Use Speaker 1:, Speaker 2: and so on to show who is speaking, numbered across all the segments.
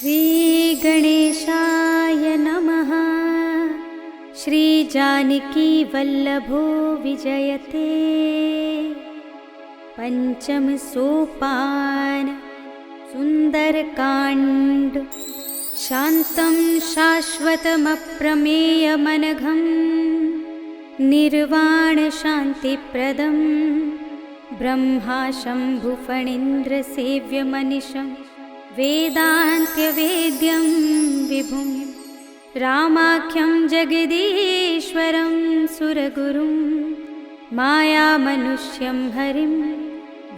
Speaker 1: श्रीगणेशाय नमः। श्रीजानकीवल्लभो विजयते। पंचम सोपान सुंदरकांड। शान्तं शाश्वतमप्रमेयमनघं निर्वाणशान्तिप्रदं ब्रह्मा शम्भुफणीन्द्रसेव्यमनिशं वेदान्त्यवेद्यं विभुं रामाख्यं जगदीश्वरं सुरगुरुं मायामनुष्यं हरिं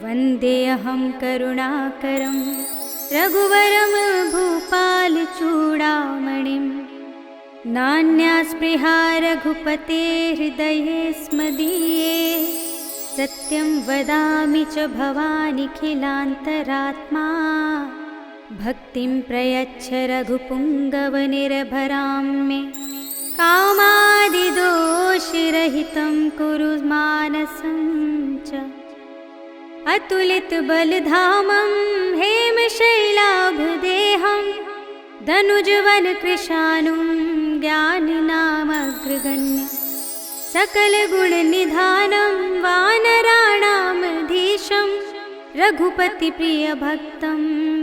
Speaker 1: वन्देऽहं करुणाकरं रघुवरं भूपालचूडामणिं। नान्यास्पृहा रघुपते हृदये स्मदीये सत्यं वदामि च भवानिखिलान्तरात्मा। भक्तिं प्रयच्छ रघुपुङ्गवनिर्भरां मे कामादिदोषरहितं कुरु मानसं च। अतुलितबलधामं हेमशैलाभदेहं दनुजवनकृशानुं ज्ञानिनामग्रगण्यं सकलगुणनिधानं वानराणामधीशं रघुपतिप्रियभक्तं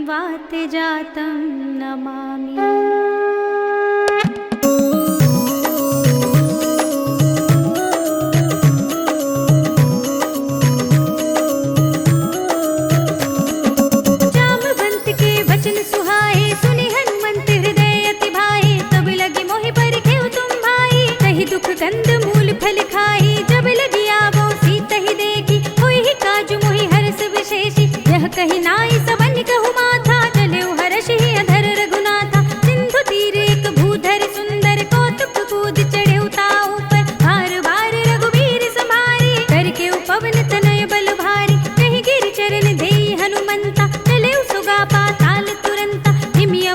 Speaker 1: वातजातं नमामि। कंद मूल फल खाई जब लगी आवो सीत ही देखी होई ही काजु मोहि हरस विशेषी। यह कही नाई सबन कहु माथा चले हर्ष ही अधर रघुनाथा। सिंधु तीर एक भूधर सुंदर कौतुक कूद चढ़े ताऊ पर बार बार रघुवीर समारी करके उपवन तनय बल भारी। कहीं गिर चरण देई हनुमंता चले सुगा पाताल तुरंता। हिमिया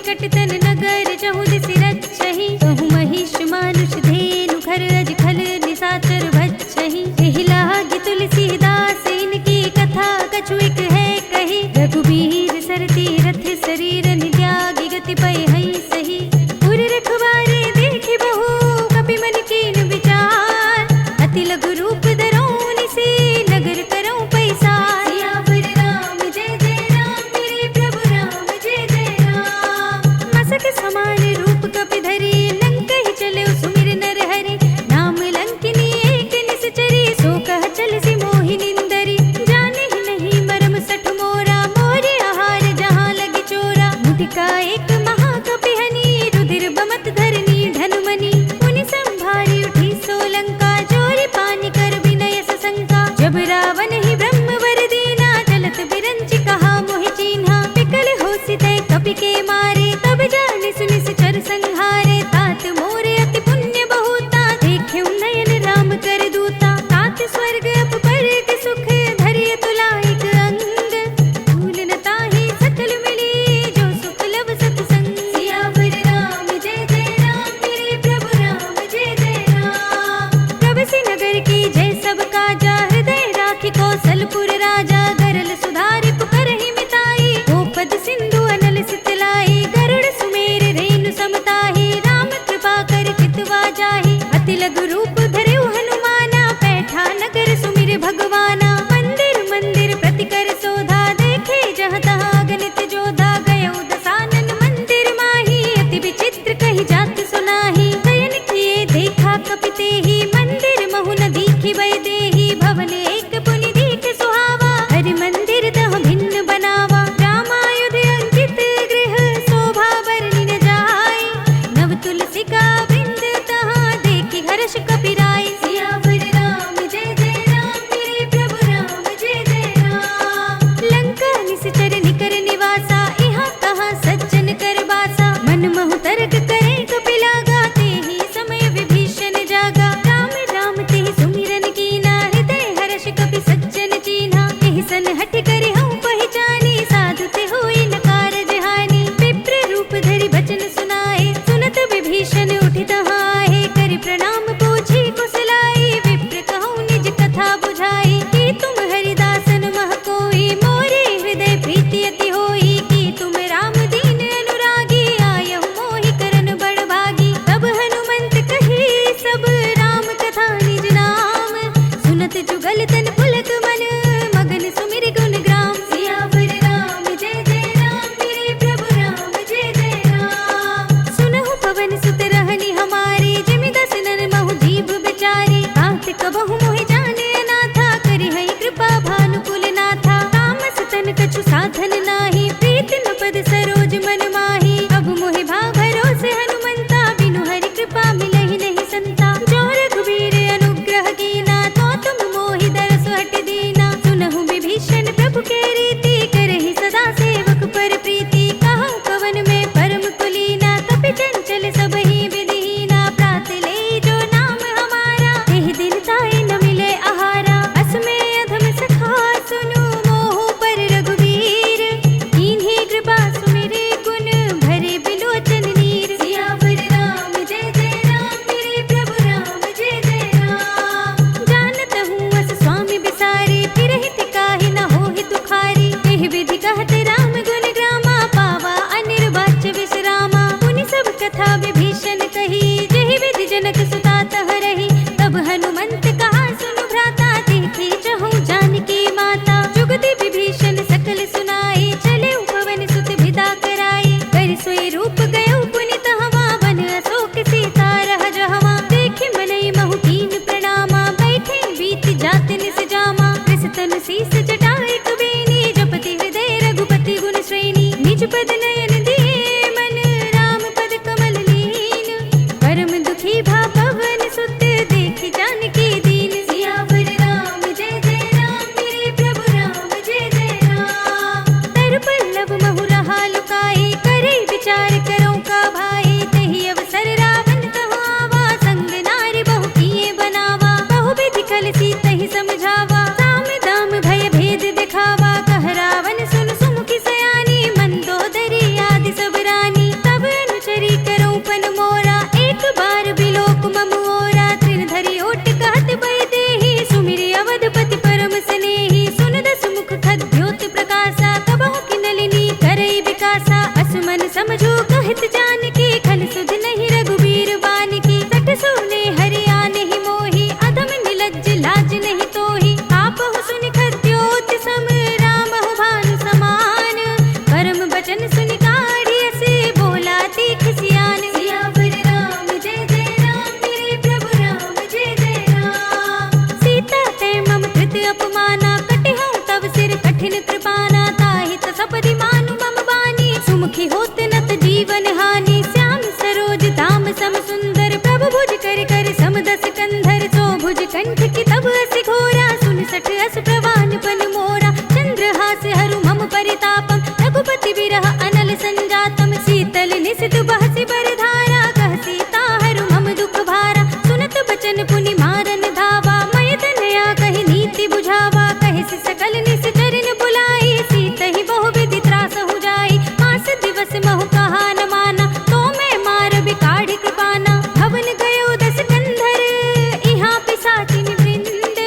Speaker 1: निकट तन नगर जहु दिस रच्छहि कहु महिष मानुष धेनु घर अज खल निसाचर भच्छहि एहि लागी तुलसीदास इनकी कथा कछु एक है कही रघुबीर सरती रथ शरीर नित्यागी गति पय हई सही पुर रखवारे देखि बहु कपि मन कीन विचार अति लघु रूप धरौनि से नगर करौं पैसार सियावर राम जय जय राम मेरे प्रभु राम जय जय राम मसक समान रूप कपि धरि लंकहि चले सुमिर नर हरि नाम लंकिनी एक निश्चरी सो कह चल सी मोहि निंदरी जाने ही नहीं मरम सठ मोरा मोरे आहार जहाँ लगी चोरा मुटिका एक महाकपि हनि रुधिर बमत धरनी धनुमनि मुनि संभारी उठी सोलंका जोरी पानी कर विनय सशंका जब रावण ही ब्रह्म वर दीना चलत बिरंचि कहा मोहि चीन्हा पिकल होसि तय कपि के मारे तब जानि सुनि चर संहारे तात मोरे अति पुण्य बहुता देखे नयन राम कर दूता तात स्वर्ग अपर के सुख धरिय तुलाइक अंग भूल न ताहि सकल मिली जो सुख लब सतसंग सियावर राम जय जय राम मेरे प्रभु राम जय जय राम प्रभु नगर की जय सब काजा हृदय राखी कौशलपुर राजा गरल सुधारि पुकारहि मिताई गोपद सिंधु अनल सितलाई गरुड़ सुमेर रेणु समताहि राम कृपा कर चितवा जाहि अति लघु रूप धरेउ हनुमाना बैठा नगर सुमिर भगवाना मंदिर मंदिर प्रति कर सोधा देखे जहाँ तहाँ गणित जोधा गयौ दसानन मंदिर माही अति विचित्र कही जात सुनाही शयन किए देखा कपि तेहि मंदिर महु न दीखि बय देहि भवन एक पुनि दीख सुहावा हरि मंदिर तह भिन्न बनावा रामायुध अंकित गृह शोभा बरनि न जाय नव तुलसी का वृंद तहाँ देखि हर्ष कपि राय सियावर राम जय जय राम मेरे प्रभु राम जय जय राम लंका निश्चर निकर निवासा यहाँ तहाँ सज्जन कर बासा मन महु तर्क करे कपि लागा तेहि समय विभीषण जागा राम राम तेहि सुमिरन कीना हृदय हर्ष कपि सज्जन चीन्हा एहि सन हठ करे हूँ पहचानी साधु ते होई न कारज हानि विप्र रूप धरि बचन सुनाए सुनत विभीषण उठि तहाँ आहे करि प्रणाम पूछी कुशलाई विप्र कहूँ निज कथा बुझाई कि तुम हरिदासन मह कोई मोरे हृदय प्रीति अति होई कि तुम राम दीन अनुरागी आयहु मोहि करन बड़ भागी तब हनुमंत कही सब राम कथा निज नाम सुनत जुगल तन पुलक मन मगन सुमिर गुण ग्राम सियावर राम जय जय राम मेरे प्रभु राम जय जय राम सुनहु पवन सुत रहनि हमारी जिमि दसनन महु जीव बिचारी तात कबहु मोहि जाने अनाथा करि हई कृपा भानुकुल नाथा तामस तन कछु साधन नाही प्रीति न पद सरोज मन माही अब मोहि भाव भरोसे हनुमंता बिनु हरि कृपा मिलहि नहीं संता जो रघुबीर अनुग्रह कीना तो तुम मोहि दरस हट दीना सुनहु विभीषण प्रभु के रीति करहि सदा सेवक पर प्रीति कहु कवन में परम कुलीना कपि चंचल सबहि विधिहीना प्रात ले जो नाम हमारा एहि दिन ताहि न मिले आहारा अस में अधम सखा सुनु मोहु पर रघुबीर कीन्ही कृपा सुमिरे गुण भरे बिलोचन नीर सियावर राम जय जय राम मेरे प्रभु राम जय जय राम जानत हूँ अस स्वामी बिसारी फिरहि तिकाहि न होहि दुखारी एहि विधि कहत राम गुण ग्रामा पावा अनिर्वाच्य विश्रामा मुनि सब कथा विभीषण कही जेहि विधि जनक सुता तह रही तब हनुमंत कहा सुनु भ्राता देखी चहु जानकी माता जुगति विभीषण सकल सुनाई चले पवन सुत विदा कराई कर सोई रूप गयो पुनि तहवा वन अशोक सीता रह जहवा देखि मनई महु कीन प्रणामा बैठे बीत जात निस जामा कृष्ण शीस जटाए कुबेनी जपति हृदय रघुपति गुण श्रेणी निज पद नयन दिए मन राम पद कमल लीन परम दुखी भा पवन सुत देखि जानकी दीन सियावर राम जय जय राम मेरे प्रभु राम जय जय राम तर पल्लव महु रहा लुकाई करे विचार करो का भाई तेहि अवसर रावण कहाँ आवा संग नारी बहु किए बनावा बहु विधि कल सी तहि समझावा साम दाम भय भेद दिखावा कह रावण सुन सुमुखी सयानी मंदोदरी मन समझो कहत जानकी, खल सुध नहीं रघुबीर बानकी। सठ सोने हरियाण ही मोही, अधम निलज्ज लाज नहीं तोही। आपहु सुनि खद्योत सम, राम हो भानु समान। परम बचन सुनि काढ़ी अस, बोला तीख सियान। सियावर राम जय जय राम, मेरे प्रभु राम जय जय राम। सीता ते मम कृत अपमाना, कटिहउँ तव सिर कठिन कृपाना। ताहि त सपदि मानु मम बानी, सुमुखी होत नत जीवन हानि। श्याम सरोज धाम सम सुंदर, प्रभु भुज कर कर सम दस कंधर। सो भुज कंठ की तब अस घोरा, सुन सठ अस प्रवान पन मोरा। चंद्रहास हरु मम परितापम, रघुपति बिरह अनल संजातम। शीतल निसित बहसि बरधारा, कह सीता हरु मम दुख भारा। सुनत बचन पुनि मारन धावा, मय तनया कहि नीति बुझावा। कहि सकल निश्चरन बुलाई, सीतहि बहु विधि त्रासहु जाई। मास दिवस महु कहा न माना, तो मैं मार बिकाढ़ी कृपाना। भवन गयो दस कंधर, इहाँ पिशाचिन वृंद।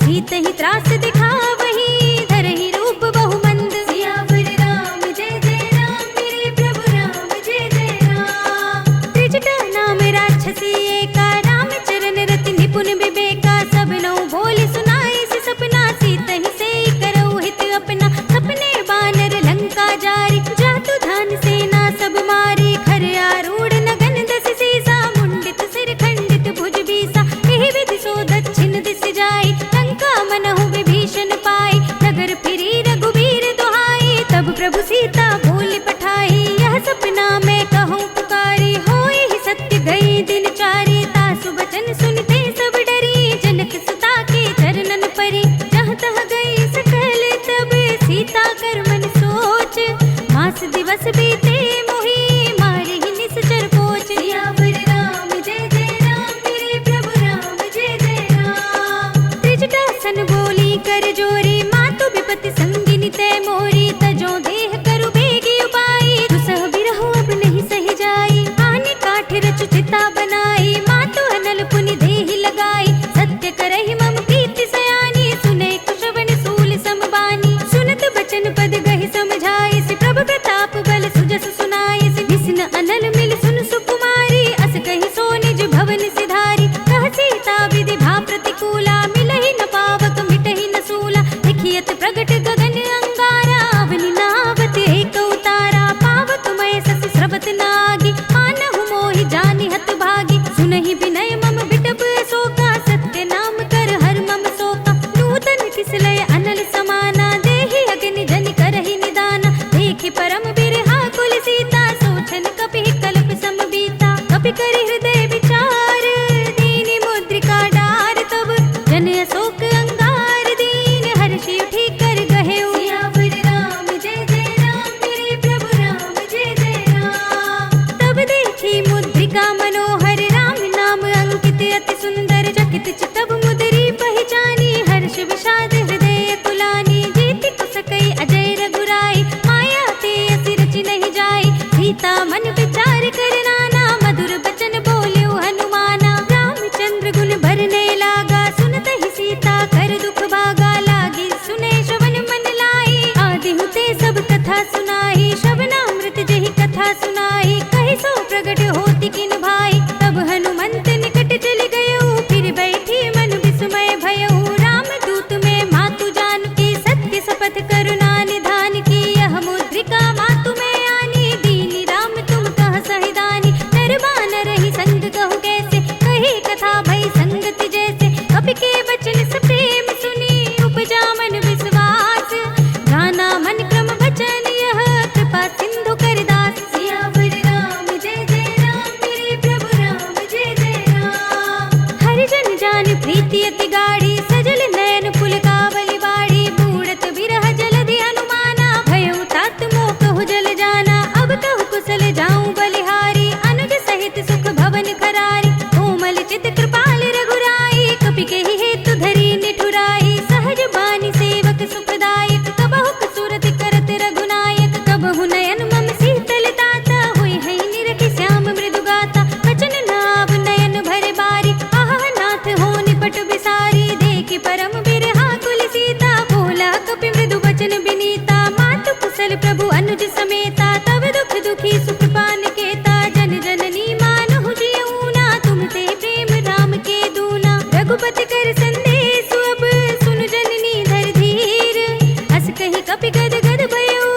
Speaker 1: सीतहि त्रास दिखावही, धरहि रूप बहु मंद। सियावर राम जय जय राम, मेरे प्रभु राम जय जय राम। त्रिजटा नाम राक्षसी एका, राम चरण रति निपुण विवेका। सब नौ बोल सुनाई से सपना, सीतहि से करऊ हित अपना। सपने बानर लंका जारी, जातु धान सेना सब मारी। खर आरूढ़ नगन दस सीसा, मुंडित सिर खंडित भुज बीसा। एहि विधि सो दक्षिण दिस जाई, लंका मनहु विभीषण पाई। नगर फिरी रघुबीर दुहाई, तब प्रभु सीता बोल पठाई। यह सपना मैं कहूँ पुकारी, होए ही सत्य गई दिन चारी। तासु बचन सुनते सब डरी, जनक सुता के चरणन परी। जहाँ तह गई सकल तब, सीता कर मन सोच। मास दिवस बीते मोही, मारे ही निश्चर पोच। सियावर राम जय जय राम, मेरे प्रभु राम जय जय राम। त्रिजटा सन बोली कर जोरी, मातु विपति संगिनी तै मोरी। तजो देह करु बेगी उपाई, दुसह बिरहु अब नहीं सही जाई। आने काठ रचु चिता बनाई, मातु अनल पुनि देहि लगाई। सत्य करहि मम प्रीति सयानी, सुने कुशवन सूल समबानी। सुनत बचन पद गहि समझाई, सि प्रभु प्रताप बल सुजस सुनाई। सि विष्णु अनल मिल सुन सुकुमारी, अस कहि सो निज भवन सिधारी। कह सीता विधि भा प्रतिकूला, मिलहि न पावक मिटहि न सूला। लिखियत प्रगट गगन अंगारा, अवनि नावत एक उतारा। पावक मय सस स्रवत नागी, मानहु मोहि जानि हत भागी। सुनहि विनय मम बिटप शोका, सत्य नाम कर हर मम शोका। नूतन किसलय अनल समाना, देहि अग्नि जनि करहि निदाना। देखि परम बिरहा कुल सीता, सोचन कपिहि कल्प सम बीता। कपि करि हृदय विचार, दीनि मुद्रिका डार। तब जन अशोक अंगार, दीन हर्षि उठि कर गहेउ। सियावर राम जय जय राम, मेरे प्रभु राम जय जय राम। तब देखी मुद्रिका मनोहर, राम नाम अंकित अति सुंदर। चकित चितब मुदरी पहचानी, हर्ष विषाद हृदय कुलानी। जीति कुसकई अजय रघुराई, माया ते असि रचि नहीं जाई। सीता मन विचार कर नाना, मधुर बचन बोल्यो हनुमाना। रामचंद्र गुण भरने लागा, सुनत ही सीता कर दुख भागा। लागी सुने श्रवण मन लाई, आदि हुते सब कथा सुनाई। श्रवणामृत जहि कथा सुनाई, कहि सो प्रगट होति किन भाई। तब हनुमंत निकट चल गयो, फिर बैठी मन विस्मय भयउ। राम दूत में मातु जानकी, सत्य शपथ करुणा निधान की। यह मुद्रिका मातु में आनी, दीनी राम तुम कह सहिदानी। नर बानर ही संग कहु कैसे, कही कथा भई संगति जैसे। कपि के वचन से प्रेम सुनी, उपजा मन विश्वास। जाना मन क्रम वचन यह, कृपा सिंधु कर दास। सियावर राम जय जय राम, मेरे प्रभु राम जय जय राम। हरिजन जान प्रीति अति गाढ़ी, सजल नयन पुलकावली बाड़ी। बूढ़त बिरह जलधि हनुमाना, भयउ तात मोह कहु जल जाना। अब कहु कुशल जाऊं बलिहारी, अनुज सहित सुख भवन करारी। कोमल चित कृपाल रघुराई, कपि के ही हेतु की सुखपान केता जन जननी मानहु जियऊना तुम ते प्रेम राम के दूना रघुपति कर संदेश अब सुनु जननी धर धीर अस कही कपि गद गद भयो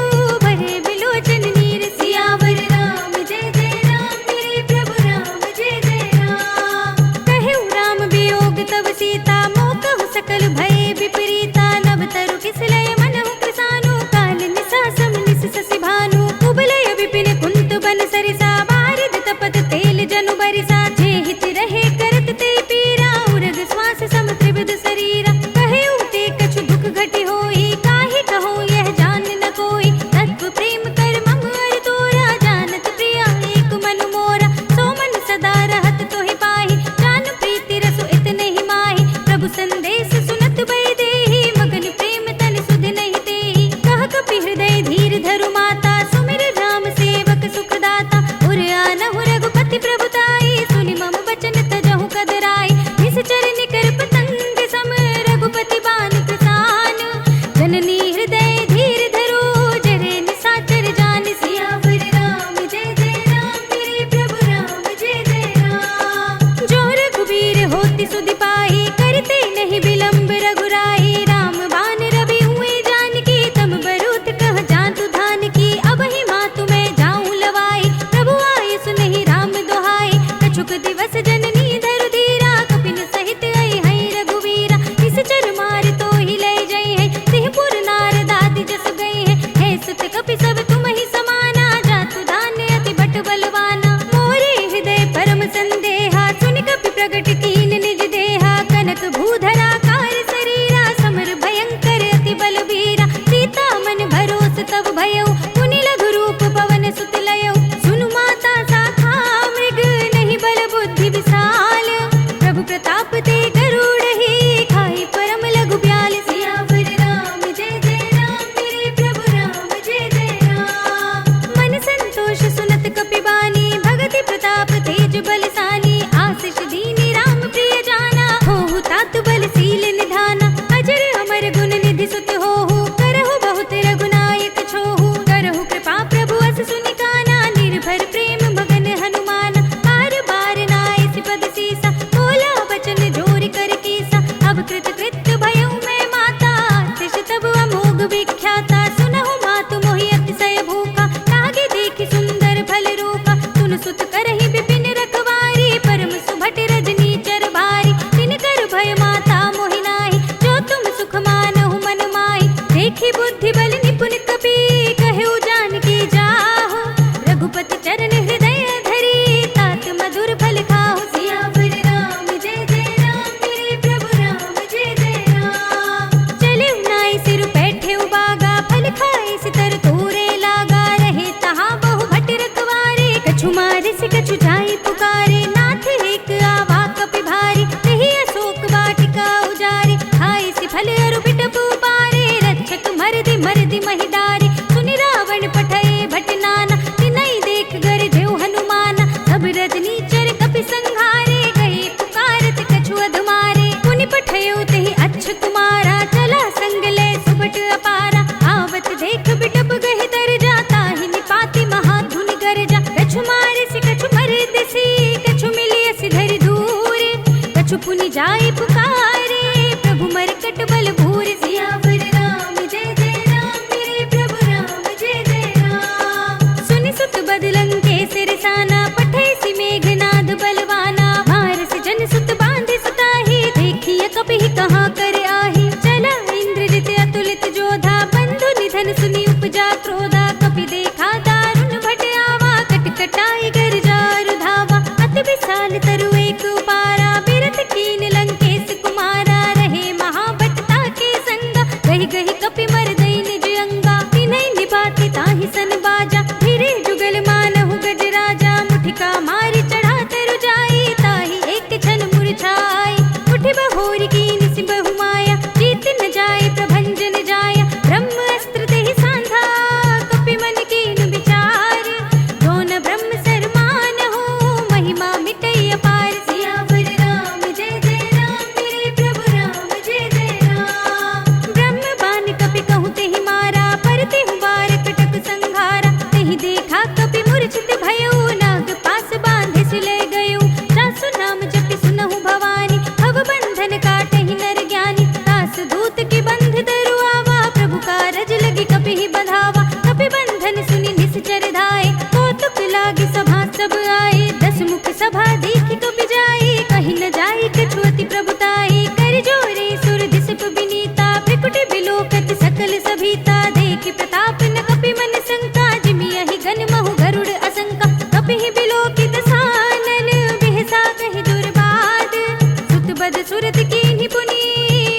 Speaker 1: भरे बिलोचन नीर सियावर राम जय जय राम मेरे प्रभु राम जय जय राम कहु राम वियोग तब सीता मोकहु सकल भय विपरीता नभ तरु किस लय मनहु कृसानु काल निसा सम निस ससि भानु कुबलय विपिन कुंत बन सरिसा बारिद तपत तेल जनु बरिसा जे हित रहे करत ते पीरा उरग श्वास सम त्रिविध शरीरा कहे उते कछु दुख घटी होई काहे कहो यह जान न कोई तत्व प्रेम कर मम अर तोरा जानत प्रिया एक मन मोरा सो मन सदा रहत तोहि पाहि जान प्रीति रसु इतने ही माहि प्रभु संदेश सुनत भय देहि मगन प्रेम तन सुध नहीं तेहि कह कपि हृदय धीर धरु माता सुमिर राम सेवक सुखदाता उर आनहु रघुपति प्रभुताई सुनि मम बचन तजहु कदराई निश्चर निकर पतंग सम रघुपति बान कृसान जननी हृदय धीर धरो जरे निसाचर जान सियावर राम जय जय राम मेरे प्रभु राम जय जय राम जो रघुवीर होति सुधि पाहि करते नहीं विलंब रघुराई राम बान रवि हुए जानकी तम बरूत कह जातु धान की अब ही मातु मैं जाऊं लवाई प्रभु आये सुनहि राम दोहाई कछुक दिवस जननी धरु धीरा कपिन सहित आई है रघुवीरा निश्चर मार तो ही ले जई है सिंहपुर नारद आदि जस गए है सुत कपि सब तुम ही समाना जातु धान्य अति बट बलवाना मोरे हृदय परम संदेहा सुनि कपि प्रगट कीन निज देहा कनक भूधरा कार शरीरा समर भयंकर अति बलबीरा सीता मन भरोस तब भयउ पुनि लघु रूप पवन सुत लयउ सुनु माता साखा मृग नहीं बल बुद्धि विशाल प्रभु प्रताप ते गरुड़ ही खाई परम लघु ब्याल सियावर राम जय जय राम मेरे प्रभु राम जय जय राम मन संतोष सुनत कपि बानी भगति प्रताप तेज बलसानी आशीष दीनी राम प्रिय जाना होहु तात बलशील निधाना अजर अमर गुण निधि सुत होहु करहु बहुत रघुनायक छोहु करहु कृपा प्रभु अस सुनि काना निर्भर प्रेम मगन हनुमान बार बार नाय सिपद सीसा बोला बचन जोर कर कीसा अब कृत कृत्य भयउ मैं माता तिश तब अमोघ विख्याता सुनहु मातु मोहि अतिशय भूखा लागे देखि सुंदर फल रूपा सुन सुत करहि विपिन रखवारी परम सुभट रजनी चर भारी तिन कर भय माता मोहि नाहि जो तुम सुख मानहु मन माहि देखि बुद्धि बल निपुण कपि कहु जानकी जाहु रघुपति चरण हृदय धरी तात मधुर फल खाहु सियावर राम जय जय राम मेरे प्रभु राम जय जय राम चले नाई सिर बैठे बागा फल खाए सितर तोरे लागा रहे तहाँ बहु भट रखवारे कछु मारे से कछु जाए पुकारे नाथ एक आवा कपि भारी तही अशोक वाटिका उजारे खाए सि फल अरु बिटपु पारे रक्षक मरदि महिदारी सुनि रावण पठय भट नाना तिनहि देख गर जेउ हनुमाना सब रजनी चर कपि संघारे गए पुकारत कछु अधमारे पुनि पठयो तेहि अच्छ कुमारा चला संग ले सुभट अपारा आवत देख बिटप गहि तर जाता ही निपाति महाधुनि गरजा कछु मारे से कछु मरद सी कछु मिलिय सिधर दूर कछु पुनि जाय पुकारे प्रभु मरकट बल भूर सियावर राम जय जय राम मेरे प्रभु राम जय जय राम सुनि सुत बदलंग के सिरसाना पठय सि मेघनाद बलवाना मारस जन सुत बांधे सुताही देखिय कपि कहाँ कर आही चला इंद्रजित अतुलित जोधा बंधु निधन सुनि उपजा क्रोधा कपि देखा दारुण भट आवा कटकटाई गर जारु धावा अति विशाल तरु एक उपारा बिरथ कीन लंकेश कुमारा रहे महाभटता के संगा गहि गहि कपि मरदई निज अंगा तिनहि निभाति ताहि सन बाजा धीरे जुगल मानहु गज राजा मुठिका मारि चढ़ा तरु जाई ताहि एक क्षण मुरझाई उठि बहोरी कीन सि बहु माया जीत न जाय प्रभंजन जाया ब्रह्म अस्त्र तेहि सांधा कपि मन कीन विचार दोन ब्रह्म सरमान हो महिमा मिटई अपार सियावर राम जय जय राम मेरे प्रभु राम जय जय राम ब्रह्म बान कपि कहु तेहि मारा पर तेहु बार कटक संघारा तेहि देखा कपि मूर्छ सब आए, 10 मुख सभा देखी कपि जाई, कहीं न जाई कछुअति प्रभुताई। कर जोरे सुर दिसप विनीता, भ्रिकुटि बिलोकत सकल सभीता। देखि प्रताप न कपि मन शंका, जिमि यहि गण महु गरुड़ असंका। कपिहि बिलोकित सानन, बिहसा कहि दुर्बाद। सुत बद सुरत कीन्हि पुनि,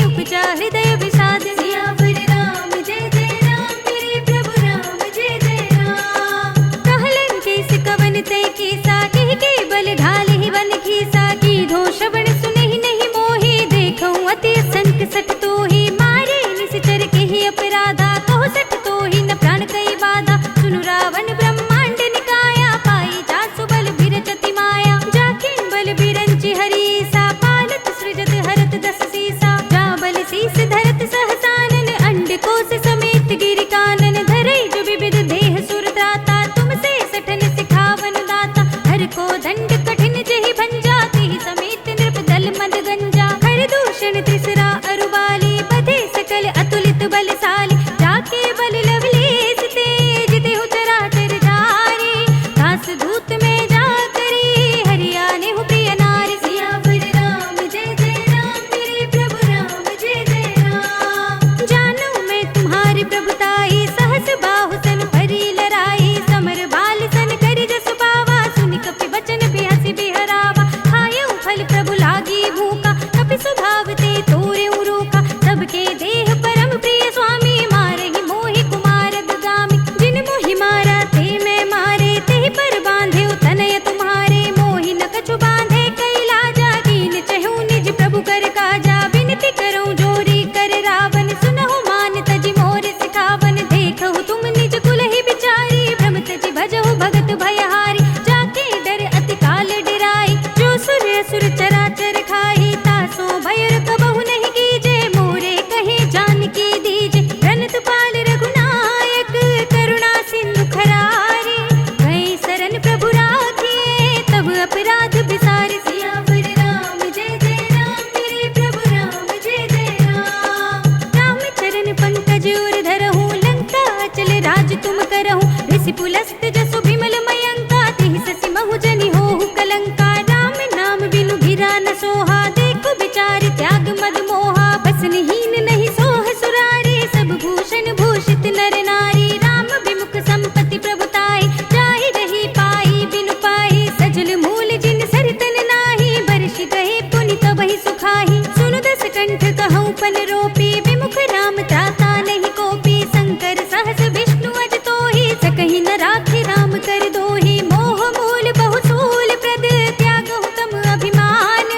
Speaker 1: उपजा हृदय विषाद। सियावर राम जय जय राम, मेरे प्रभु राम जय जय राम। कहलन केस कवन तय केसा, कहि के बल ढालहि वन खीसा। कीधो श्रवण सुनहि नहीं मोहि, देखऊं अति संक सठ तोहि। मारे निश्चर केहि अपराधा, कहो सठ तोहि न प्राण कई बाधा। सुनु रावण ब्रह्मांड निकाया, पाई जासु बल बिरचति माया। जाके बल बिरंचि हरीसा, पालत सृजत हरत 10 सीसा। जा बल शीस धरत सहसानन, अंड कोश समेत गिरि कानन। धरई जो विविध देह सुर त्राता, तुमसे सठन सिखावन दाता। हर को दंड कठिन जेहि भंजा, तेहि समेत नृप दल मद गंजा। हर दूषण त्रिसरा अरुबाली, बधे सकल अतुलित बलशाली। जाके बल लवलेश तेज, देहु चराचर जारी। दास दूत में जा करी, हरियाने हूँ प्रिय नारी। सियावर राम जय जय राम, मेरे प्रभु राम जय जय राम। जानू मैं तुम्हारी प्रभुताई, सहस बाहु सन परी लराई। समर बाल सन करि जस पावा, सुनि कपि बचन बिहसि बिहरावा। खायऊ फल प्रभु लागी भूखा, कपि स्वभाव ते तोरेउ रोका। सबके देह परम प्रिय स्वामी, मारहि मोहि कुमार अगगामी। जिन मोहि मारा ते मैं मारे, तेहि पर बांधेउ तनय तुम्हारे। मोहि न कछु बांधे कैलाजा, कीन चहु निज प्रभु कर काजा। विनती करऊं जोरी कर रावण, सुनहु मान तजि मोर सिखावन। देखहु तुम निज कुल ही बिचारी, भ्रम तजि भजहु भगत भयहारी। जाके डर अति काल डिराई, जो सुर असुर चराचर खाई। तासो भयर कबहु नहीं कीजे, मोरे कहे जानकी दीजे। प्रणत पाल रघुनायक, करुणा सिंधु खरारी। गए शरण प्रभु राखिए, तब अपराध बिसारे। सियावर राम जय जय राम, मेरे प्रभु राम जय जय राम। राम चरण पंकज उर धरहु, लंका अचल राज तुम करहु। ऋषि पुलस्त जसु विमल मयंका, तेहि ससि महु जनि होहु कलंका। राम नाम बिनु गिरा न सोहा, देखो बिचारि त्याग मद मोहा। बसनहीन नहीं सोह सुरारी, सब भूषण भूषित नर नारी। राम विमुख संपत्ति प्रभुताई, जाहि रही पाई बिनु पाई। सजल मूल जिन सरितन नाही, बरषि गए पुनि तबहि सुखाही। सुनु 10 कंठ कहऊं पन रोपी, विमुख राम त्राता नहीं कोपी। शंकर सहस विष्णु अज तोहि, सकहि न राखि राम कर दोहि। मोह मूल बहु सूल प्रद, त्यागहु तम अभिमान।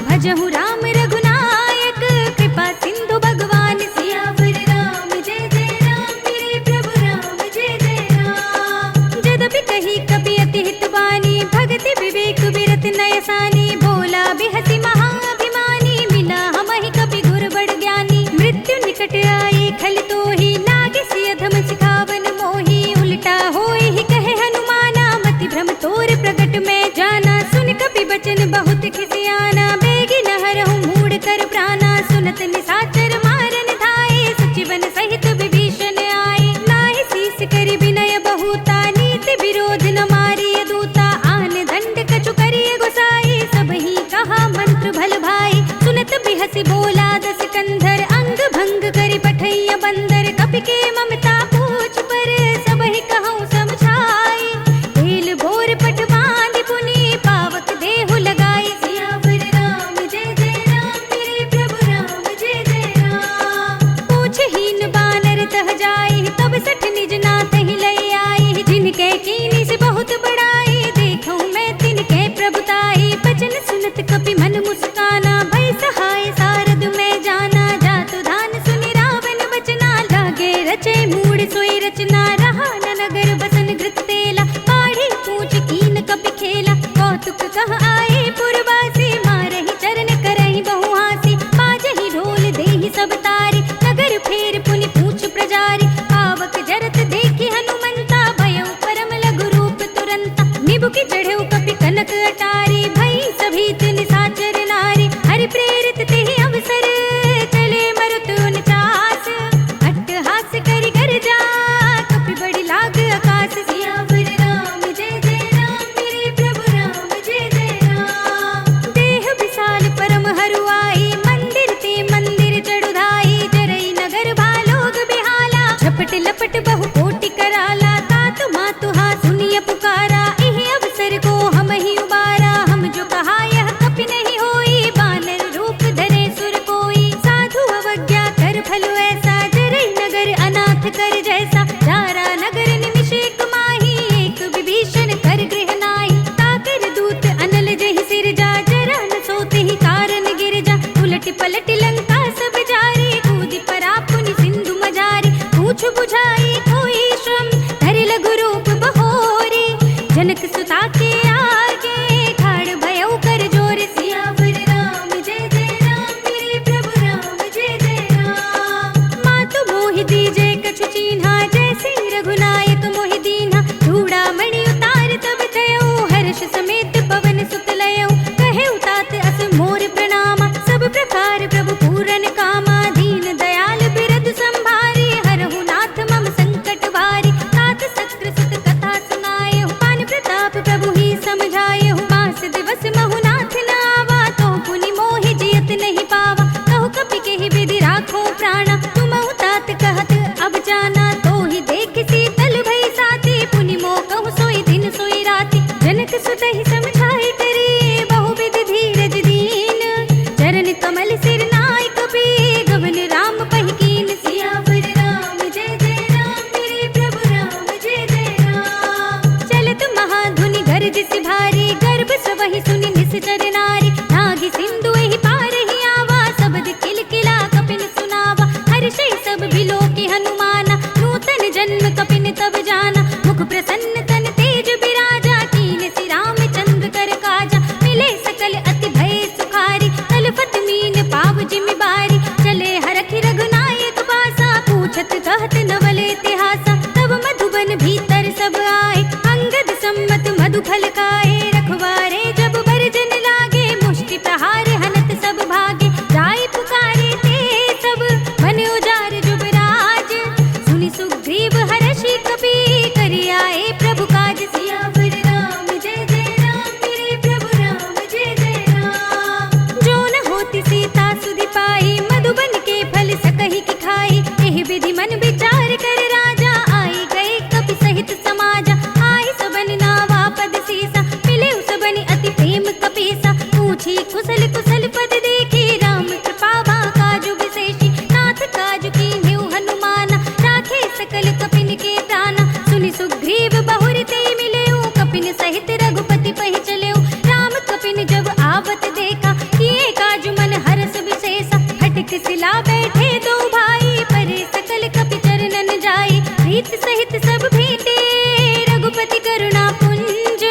Speaker 1: भजहु राम रघुनायक, कृपा सिंधु भगवान। सियावर राम जय जय राम, मेरे प्रभु राम जय जय राम। जदपि कही कपि अति हित बानी, भगति विवेक बिरत नयसानी। बोला बिहसि महाअभिमानी, मिला हमहि कपि गुर बड़ ज्ञानी। मृत्यु निकट आए खल तोहि, लागे सिय अधम सिखावन मोहि। उल्टा होए ही कहे हनुमाना, मति भ्रम तोर प्रगट में जाना। सुन कपि बचन बहुत खिसियाना, बेगी न हरहु मूढ़ कर प्राणा। सुनत निशाचर मारन धाये, सचिवन सहित विभीषण आए। नाहि शीस करि विनय बहुता, नीति विरोध न मारिय दूता। आन दंड कछु करिय गोसाई, सबहि कहा मंत्र भल भाई। सुनत बिहसि बोला 10 कंधर, अंग भंग करि पठैया बंदर। कपि के ममता पूछ पर, सबहि कहऊं समझाई। तेल भोर पट बांधि पुनि, पावक देहु लगाई। सियावर राम जय जय राम, मेरे प्रभु राम जय जय राम। पूछहीन बानर तह जाई, तब सठ निज नाथ ही लई आई। जिनके कीनी से बहुत बड़ाई, देखऊं मैं तिनके प्रभुताई। बचन सुनत कपि मन मुस्काना, भई सहाय सारद में जाना। जातु धान सुनि रावण बचना, लागे रचे मूढ़ सोई रचना। रहा न नगर बसन घृत तेला, पाढ़ी पूछ कीन कपि खेला। कौतुक कह आए पुरवासी, मारहि चरण करहि बहु हासी। बाजहि ढोल देहि सब तारी, नगर फेर पुनि पूछ प्रजारी। पावक जरत देखि हनुमंता, भयउ परम लघु रूप तुरंता। निबुकि चढ़ेउ कपि कनक अटारी, भई सभीत निशाचर नारी। हरि प्रेरित तेहि अवसर, चले मरुत 49। अट्टहास करि गर्जा, कपि बड़ी लाग आकाश। सियावर राम जय जय राम, मेरे जनक सुता के आगे ठाड़ भयउ कर जोर सियावर राम जय जय राम मेरे प्रभु राम जय जय राम। मातु मोहि दीजे कछु चीन्हा जैसे रघुनायक मोहि दीन्हा धूड़ा मणि उतार तब थयउ हर्ष समेत पवन सुत लयउ कहे उतात अस मोर प्रणामा सब प्रकार प्रभु पूरन कामा दीन दयाल बिरद संभारी हरहु नाथ मम संकट वारी तात सत्र सुत कथा सुनाए पान प्रताप प्रभु ही समझाए मास दिवस महु नाथ न आवा तो पुनि मोहि जियत नहीं पावा कहु कपि केहि विधि राखो प्राणा तुम तात कहत अब जाना तो ही देख शीतल भई साथी पुनि मोह कहु सोई दिन सोई राति जनक सुत ही समझाए करे बहु विधि धीरज दीन चरण कमल सिर नाय कपि गगन राम पहिकीन सियावर राम जय जय राम मेरे प्रभु राम जय जय राम। चलत महाधुनि गरज सि भारी गर्भ सबहि सुनि निश्चर नारी नागी सिंधु एहि पार ही आवा सबद किलकिला कपिन सुनावा हर्षै सब भिलो के हनुमाना नूतन जन्म कपिन तब जाना मुख प्रसन्न तन तेज बिराजा कीन सि रामचंद्र कर काजा मिले सकल अति भय सुखारी तलपत मीन पाव जिमि बारी चले हरखि रघुनायक पासा पूछत कहत नवल इतिहासा तब मधुबन भीतर सब आए अंगद सम्मत मधु फल खाए रखवारे जब बरजन लागे मुष्टि प्रहार हनत सब भागे जाय पुकारे ते सब मन उजार जुबराज सुनि सुग्रीव हर्षि कपि करि आए प्रभु काज सियावर राम जय जय राम मेरे प्रभु राम जय जय राम। जो न होती सीता सुधि पाई मधुबन के फल सकहि की खाई एहि विधि मन विचार कर राजा आई गए कपि सहित समाजा आई सबन नावा पद सीसा मिले सबन अति प्रेम कपीसा पूछी कुशल कुशल पद देखी राम कृपा काजु विशेषी नाथ काजु कीन्हु हनुमाना राखे सकल कपिन के प्राणा सुनि सुग्रीव बहुर ते मिलेउ कपिन सहित रघुपति पहि चलेउ राम कपिन जब आवत देखा किए काजु मन हरस विशेषा हटिक सिला बैठे दो भाई परे सकल कपि चरणन जाई प्रीत सहित सब भेंटे रघुपति करुणा पुंज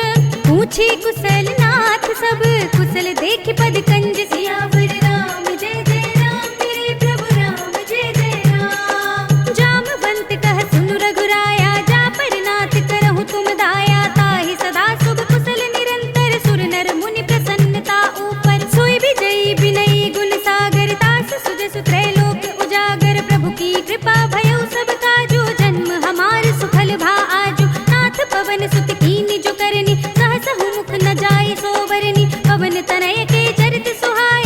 Speaker 1: पूछी कुशल नाथ सब कुशल देख पद कंज सियावर राम जय जय राम मेरे प्रभु राम जय जय राम। जामवंत कह सुनु रघुराया जा पर नाथ करहु तुम दाया ताहि सदा शुभ कुशल निरंतर सुर नर मुनि प्रसन्नता ऊपर सोई विजयी विनयी गुण सागर तास सुजस त्रैलोक उजागर प्रभु की कृपा भयउ सब काजू जन्म हमार सुफल भा आजू नाथ पवन सुत कीन्हि जो करनी सहस मुख न जाय सोवरनी पवन तनय के चरित सुहाई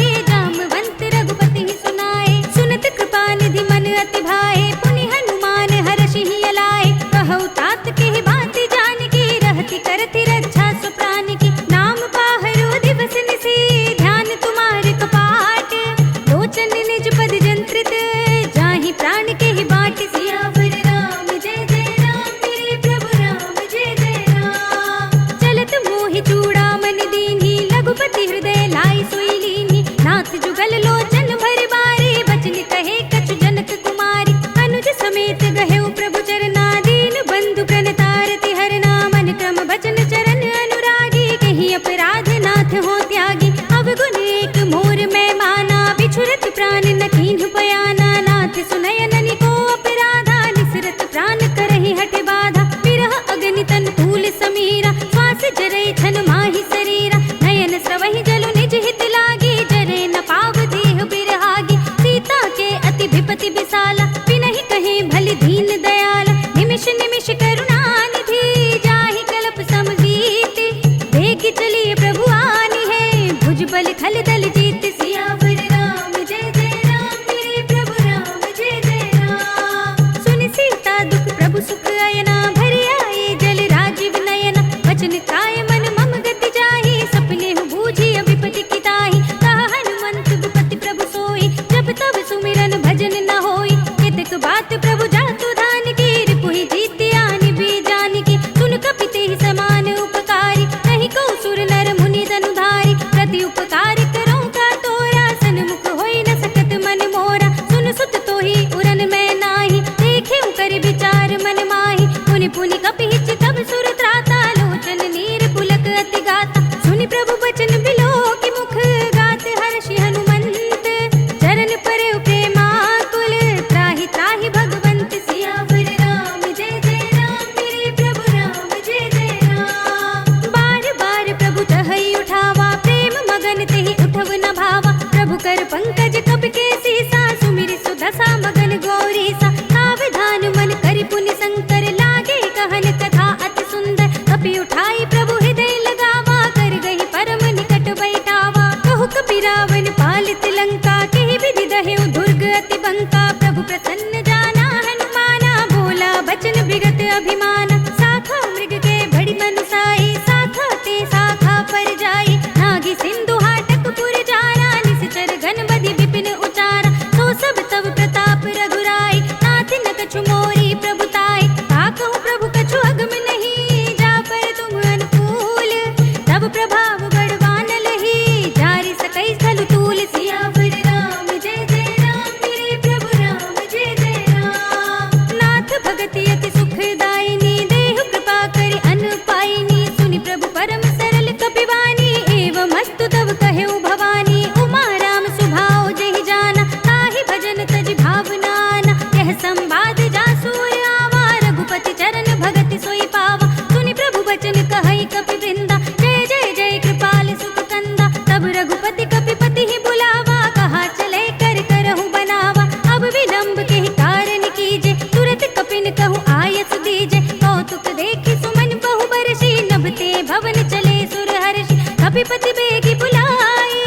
Speaker 1: तब प्रभाव गढ़वान लही जारी सकई स्थल तूल सियावर राम जय जय राम मेरे प्रभु राम जय जय राम। नाथ भगति अति सुखदायिनी देहु कृपा करि अन पाइनी सुनि प्रभु परम सरल कपिवानी एवं अस्तु तब कहे भवानी उमा राम सुभाव जहि जाना ताहि भजन तज भावनाना यह संवाद जासूर आवा रघुपति चरण भगति सोई पावा सुनि प्रभु बचन कहई कपि वृंदा जय जय जय कृपाल सुख कंदा। तब रघुपति कपिपति ही बुलावा कहा चले कर करहु बनावा अब विलंब के ही कारण कीजे तुरत कपिन कहूँ आयस दीजे कौतुक देखी सुमन बहु बरसी नभते भवन चले सुर हर्षि कपिपति बेगी बुलाए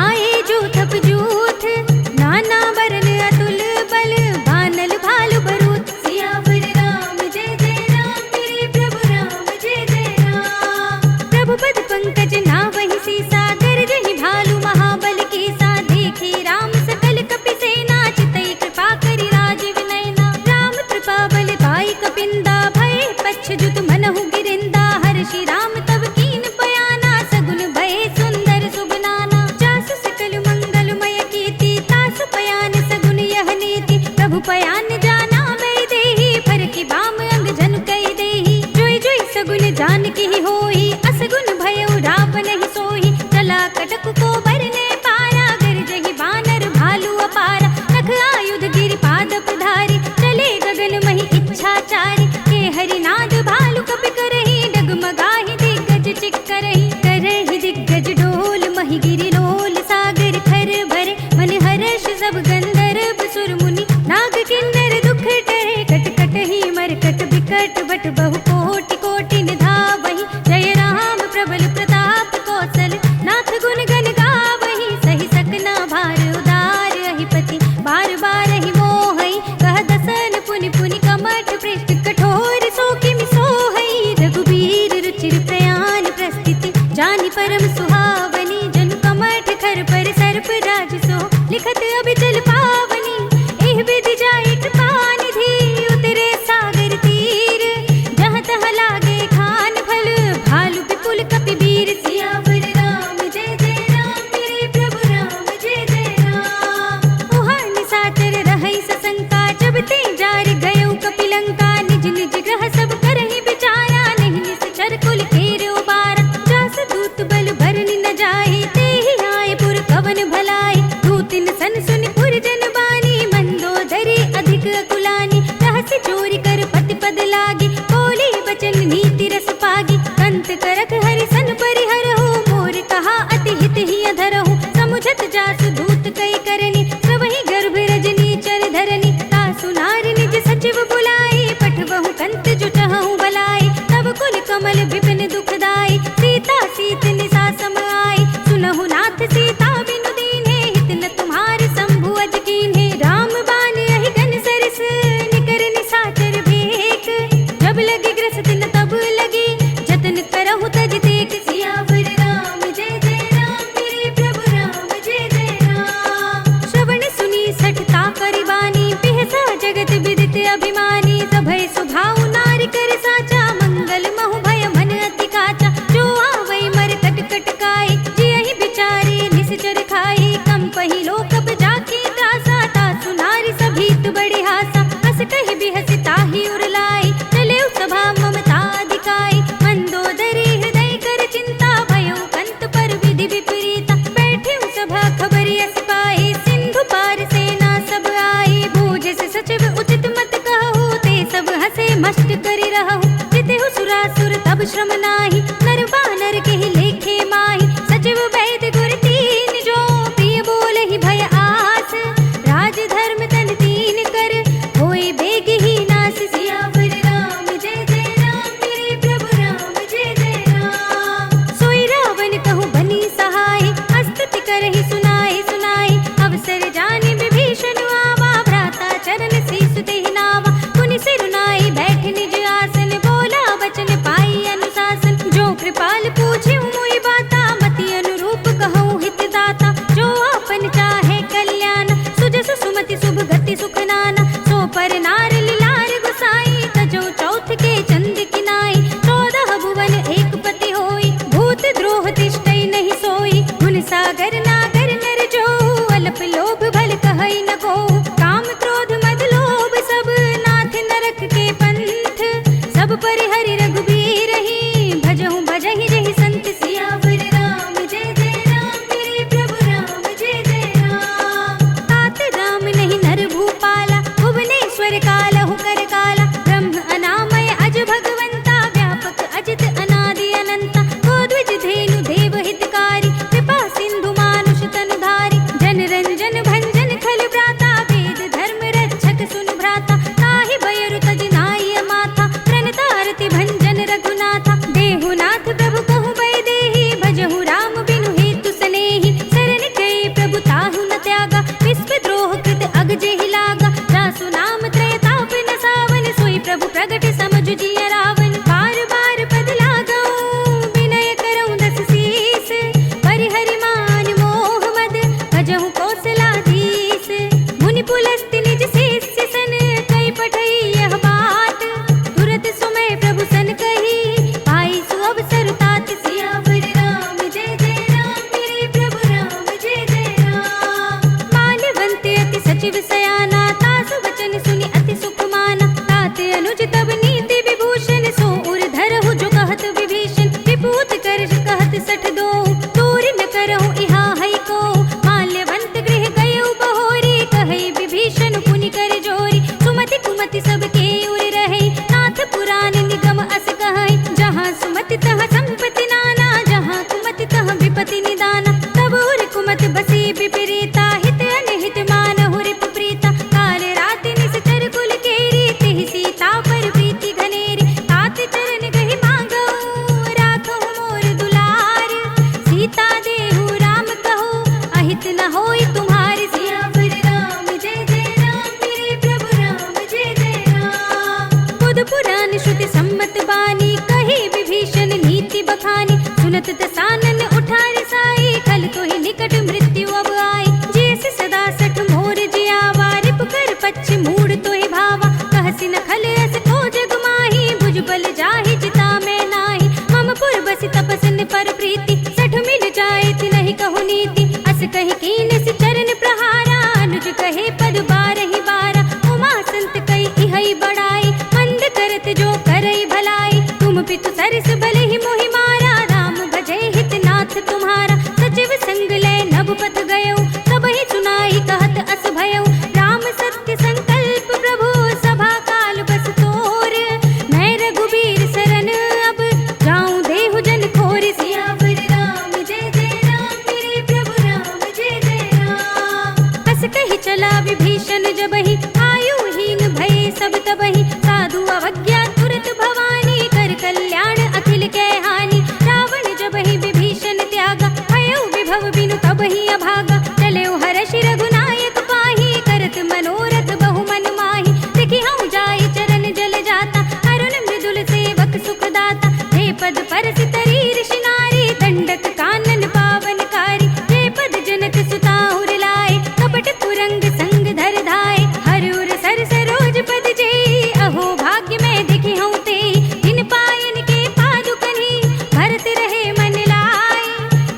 Speaker 1: आए जूथ जूथ नाना वरन अतुल बल बानल भालु बरूथ सियावर राम जय जय राम मेरे प्रभु राम जय जय राम। प्रभु पद पंकज नावहि सीसा गरजहि भालु महाबल कीसा देखी राम सकल कपि सेना चितई कृपा करि राजीव नयना राम कृपा बल पाई कपिंदा भय पच्छ जुत मनहु गिरिंदा हर्षि राम तब कीन बयाना सगुन भय सुंदर सुबनाना जासु सकल मंगलमय कीर्ति तासु पयान सगुन यह नीति प्रभु पयान जाना मैं देही पर की बाम अंग जन कई देही जोई जोई सगुन जान की ही होई असगुन भय रावण ही सोही चला कटक को बरने पारा गरजहि बानर भालू अपारा नख आयुध गिरि पाद पधारी चले गगन मही इच्छाचारी के हरिनाद भालू कपि करही डगमगाहि दिग्गज चिक्करहि करहि दिग्गज डोल मही गिरि लोल सागर खर भरे मन हर्ष सब गंधर्व सुर मुनि नाग किन्नर दुख टरे कट कट ही मरकट बिकट बट बहु कोटि कोटि निधावहि जय राम प्रबल प्रताप कौशल नाथ गुण गण गावहि सही सकना भार उदार अहिपति बार बार ही मोहई कह दसन पुनि पुनि कमठ पृष्ठ कठोर सो किमि सोहई रघुबीर रुचिर प्रयाण प्रस्थिति जानि परम सुहावनी जनु कमठ खर पर सर्प राज सो लिखत अभिचल पावनी एह विधि जाए कृपा निधि उतरे सागर तीर जहाँ तहाँ लागे खान फल भालु विपुल कपि वीर सियावर राम जय जय राम मेरे प्रभु राम जय जय राम। उहाँ निशाचर रहई सशंका जब ते जार गयो कपिलंका निज निज ग्रह सब करहि विचारा नहीं निश्चर कुल घेर उबारा जास दूत बल भरनि न जाहि तेहि आए पुर कवन भलाई दूतिन सन सुनि पुर जन बानी मंदोदरी अधिक अकुलानी रहस्य चोरी कर पति पद लागी बोली बचन नीति रस पागी कंत करक हरि सन परिहरहु मोर कहा अति हित ही अधरहु समुझत जासु दूत कई करनी सबहि गर्भ रजनी चर धरनी तासु नार निज सचिव बुलाई पठबहु कंत जुटहु बलाई तब कुल कमल विपिन दुखदाई सीता सीत निसा सम आई सुनहु नाथ सीता बिनु दीन्हे हित न तुम्हार शंभु अज कीन्हे राम बान अहि गन सरस निकर निशाचर भेक जब लगी ग्रस दिन तब लगी जतन करहु तज तेक सियावर राम जय जय राम मेरे प्रभु राम जय जय राम। श्रवण सुनी सठता करिबानी बिहसा जगत विदित अभिमानी सभय सुभाव नार कर साचा मंगल महु भय मन अति काचा जो आवै मर कट कट काए जियहि बिचारे निश्चर खाए कम पही लोकप जाकी त्रासा तासु नारी सभीत बड़े हासा हस कहि बिहसि ताहि उर लाई चले सभा ममता अधिकाई मंदोदरी हृदय कर चिंता भयो कंत पर विधि विपरीता बैठे सभा खबरि अस पाए सिंधु पार सेना सब आई बूझ से सचिव उचित मत कहु ते सब हसे मस्त करि रहु जितेहु सुरासुर तब श्रम नाही नर बानर के ही लेखे माही सचिव वैद गुर तीन जो प्रिय बोले ही भय आस राज धर्म तन तीन कर होए बेग ही नास सियावर राम जय जय राम मेरे प्रभु राम जय जय राम। सोई रावण कहूँ बनी सहाय अस्तुति करहि सुनाए सुनाए अवसर जाने विभीषण आवा भ्राता चरण शीस देहि नावा पुनि सिर नाई बैठ निज आसन बोला बचन पाई अनुशासन जो कृपाल पूछे मोई बाता मति अनुरूप कहूँ हित दाता जो आपन चाहे कल्याण सुजस सुमति शुभ गति सुख नाना सो पर नार लिलार गुसाई तजो चौथ के चंद किनाई 14 भुवन एक पति होई भूत द्रोह कहत सठ दो, दूर न करहु इहा है को। माल्यवंत गृह गयउ बहोरी, कहई विभीषण पुनि कर जोरी। सुमति कुमति सबके उर रहे, नाथ पुराण निगम अस कहई। जहाँ सुमति तहाँ संपत्ति नाना, जहाँ कुमति तहाँ विपत्ति निदाना। तब उर कुमति बसी विपरीता, हित अनहित मानहु रिपु प्रीता। काल राति निश्चर कुल केरी, तिहि सीता पर प्रीति घनेरी। तात चरण गहि मांगो, राखहु मोर दुलार। सीता देहु राम कहो, अहित न होई तुम्हारी। सियावर राम जय जय राम, मेरे प्रभु राम जय जय राम। बुध पुराण श्रुति सम्मत बानी, कही विभीषण नीति बखानी। सुनत दसानन उठारि साई, खल तो ही निकट मृत्यु अब आई। जैसे सदा सठ मोर जियावा, रिप कर पच्छ मूड तो ही भावा। कहसी न खल अस को जग माही, भुज बल जाहि जिता मैं नाही। मम पुर बसि तपस्न पर प्रीति, सठ मिल जाए ति नहीं कहु नीति। अस कहि कीन सि चरण प्रहारा, अनुज कहे पद बारहि बारा। उमा संत कई इहै बड़ाई, मंद करत जो करई भलाई। तुम पितु सरस भले ही मोहि मारा, राम भजै हित नाथ तुम्हारा। सचिव संग लय नभ पथ गयउ, सबहि सुनाई कहत अस भयउ। राम सत्य संकल्प प्रभु, सभा काल बस तोर। मैं रघुबीर सरन अब, जाऊं देहु जन खोर। सियावर राम जय जय राम, मेरे प्रभु राम जय जय राम। अस कहि चला विभीषण जबहि, आयुहीन भय सब तबहि। साधु अवज्ञा तुरत भवानी, कर कल्याण अखिल कै हानि। रावण जबहि विभीषण त्यागा, भयउ विभव बिनु तबहि अभागा। चलेउ हरषि रघुनायक पाहि, करत मनोरथ बहु मन माहि। देखि हऊँ जाई चरण जल जाता, अरुण मृदुल सेवक सुख दाता। हे पद परसि तरी ऋषि नारी, दंडक कानन पावनकारी। हे पद जनक सुताहुर लाए, कपट कुरंग संग धर धाय। हर उर सर सरोज पद जेई, अहो भाग्य में देखि हऊँ तेई। इन पायन के पादुकनि, भरत रहे मन लाई।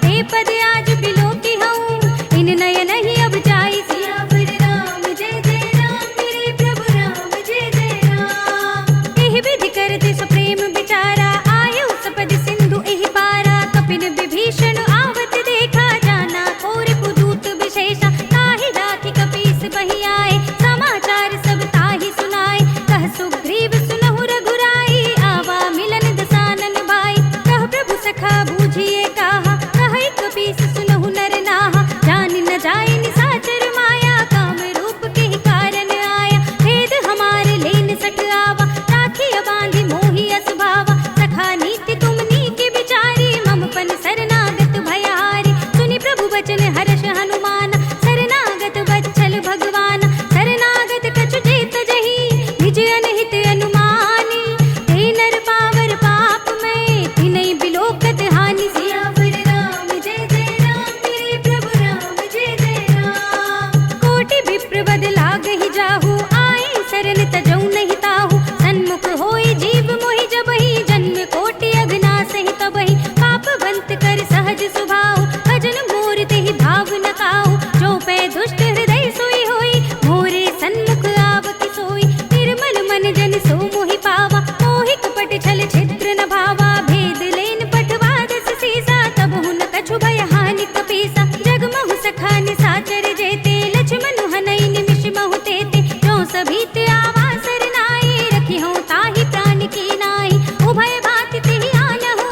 Speaker 1: ते पद आज बिलोकी हऊँ, इन नयन ही अब जाई। सियावर राम जय जय राम, मेरे प्रभु राम जय जय राम। एहि विधि करते सुप्रेम विचारा, आयु सपद सिंधु एहि पारा। कपिन विभीषण आवत देखा, जाना और पुदूत विशेषा। ताहि राखि कपीस बहि आए, समाचार सब ताहि सुनाए। कह सुग्रीव सुनहु रघुराई, आवा मिलन दसानन भाई। कह प्रभु सखा बूझिए काहा, कहै कपीस सुनहु नर नाहा। जान न जाय निसाचर माया, काम रूप के ही कारण आया। भेद हमारे लेन सठ आवा, राखिय बांधि मोहि अस भावा। सखा नीति तुम नीके विचारी, मम पन शरणागत भयहारी। सुनि प्रभु बचन हर्ष हनुमान, शरणागत वत्सल भगवान। शरणागत कछु जेत जहि, निज अनहित अनुमानी। ते नर पावर पाप में, तिनै बिलोकत हानि। सियावर राम जय जय राम, मेरे प्रभु राम जय जय राम। कोटि विप्र बद लागहि जाहु, आए शरण तजौ नहीं ताहु। सन्मुख होई जीव मोहि जबहि, जन्म कोटि अघनासहि तबहि। पापवंत कर सहज सुभाव, भजन मोर तेहि भाव न काहु। जो पै दुष्ट हृदय सोई होई, मोरे सन्मुख आवति सोई। निर्मल मन जन सो मोहि पावा, मोहि कपट छल छिद्र न भावा। भेद लेन पठवा दस सीसा, तब हुन कछु भय हानि कपीसा। जगमहु सखा निसाचर जेते, लक्ष्मण हनई निमिष महु तेते। जो सभीत आवा सरनाई, रखि हऊँ ताहि प्राण की नाई। उभय भाति तिहि आनहु,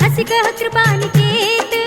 Speaker 1: हसि कह कृपा निकेत।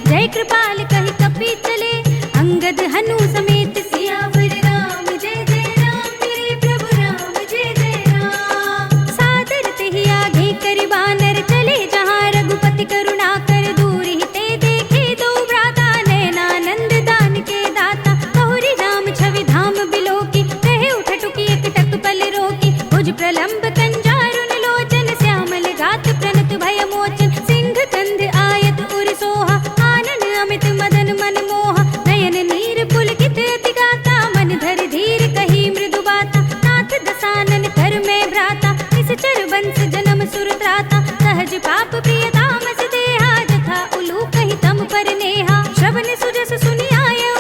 Speaker 1: जय कृपाल कहि कपि चले, अंगद हनु समेत। सियावर राम जय जय राम, मेरे प्रभु राम जय जय राम। सादर तेहि आगे करि बानर, चले जहाँ रघुपति करुणा कर। दूर ही ते देखे दो भ्राता, नयनानंद दान के दाता। बहुरी राम छवि धाम बिलोकी, कहे उठ टुकी एक टक पल रोकी। भुज प्रलंब कंजारुन लोचन, श्यामल गात प्रणत भय मोचन। सिंह कंध आयत उर सोहा, आनन अमित मदन मन मोहा। नयन नीर पुलकित अति गाता, मन धर धीर कही मृदु बाता। नाथ दसानन कर में भ्राता, निश्चर वंश जन्म सुर त्राता। सहज पाप प्रिय तामस देहा, जथा उलू कहि तम पर नेहा। श्रवण सुजस सुनि आयऊ,